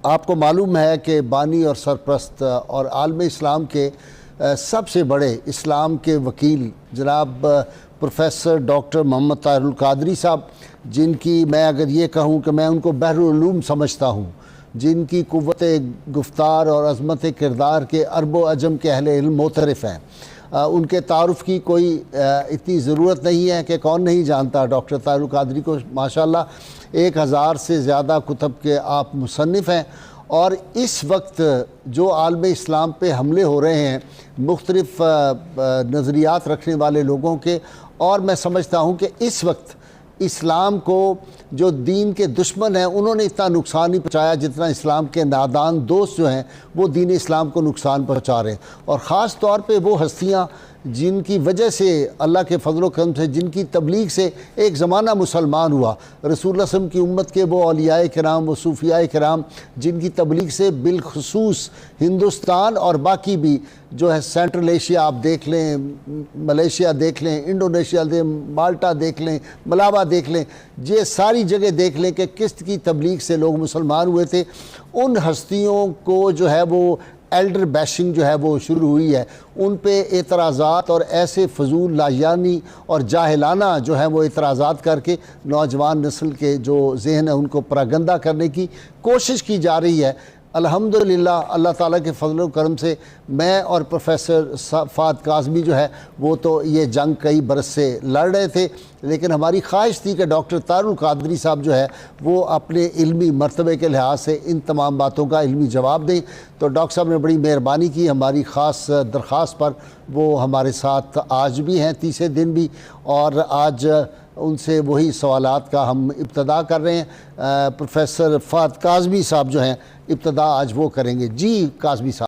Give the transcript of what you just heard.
آپ کو معلوم ہے کہ بانی اور سرپرست اور عالم اسلام کے سب سے بڑے اسلام کے وکیل جناب پروفیسر ڈاکٹر محمد طاہر القادری صاحب، جن کی میں اگر یہ کہوں کہ میں ان کو بحر العلوم سمجھتا ہوں، جن کی قوت گفتار اور عظمت کردار کے عرب و عجم کے اہل علم معترف ہیں، ان کے تعارف کی کوئی اتنی ضرورت نہیں ہے کہ کون نہیں جانتا ڈاکٹر طاہر القادری کو۔ ماشاءاللہ 1000 سے زیادہ کتب کے آپ مصنف ہیں، اور اس وقت جو عالم اسلام پہ حملے ہو رہے ہیں مختلف نظریات رکھنے والے لوگوں کے، اور میں سمجھتا ہوں کہ اس وقت اسلام کو جو دین کے دشمن ہیں انہوں نے اتنا نقصان نہیں پہنچایا جتنا اسلام کے نادان دوست جو ہیں وہ دین اسلام کو نقصان پہنچا رہے ہیں، اور خاص طور پہ وہ ہستیاں جن کی وجہ سے اللہ کے فضل و کرم سے، جن کی تبلیغ سے ایک زمانہ مسلمان ہوا، رسول اللہ صلی اللہ علیہ وسلم کی امت کے وہ اولیاء کرام، وہ صوفیاء کرام جن کی تبلیغ سے بالخصوص ہندوستان اور باقی بھی جو ہے سینٹرل ایشیا آپ دیکھ لیں، ملیشیا دیکھ لیں، انڈونیشیا دیکھ لیں، مالٹا دیکھ لیں، ملاوہ دیکھ لیں، یہ ساری جگہ دیکھ لیں کہ کس کی تبلیغ سے لوگ مسلمان ہوئے تھے۔ ان ہستیوں کو جو ہے وہ ایلڈر بیشنگ جو ہے وہ شروع ہوئی ہے، ان پہ اعتراضات اور ایسے فضول لایانی اور جاہلانہ جو ہے وہ اعتراضات کر کے نوجوان نسل کے جو ذہن ہے ان کو پراگندہ کرنے کی کوشش کی جا رہی ہے۔ الحمدللہ اللہ تعالیٰ کے فضل و کرم سے میں اور پروفیسر فہد کاظمی جو ہے وہ تو یہ جنگ کئی برس سے لڑ رہے تھے، لیکن ہماری خواہش تھی کہ ڈاکٹر طاہر القادری صاحب جو ہے وہ اپنے علمی مرتبے کے لحاظ سے ان تمام باتوں کا علمی جواب دیں، تو ڈاکٹر صاحب نے بڑی مہربانی کی ہماری خاص درخواست پر، وہ ہمارے ساتھ آج بھی ہیں، تیسرے دن بھی، اور آج ان سے وہی سوالات کا ہم ابتدا کر رہے ہیں۔ پروفیسر فہد کاظمی صاحب جو ہیں ابتدا آج وہ کریں گے۔ جی کاظمی صاحب۔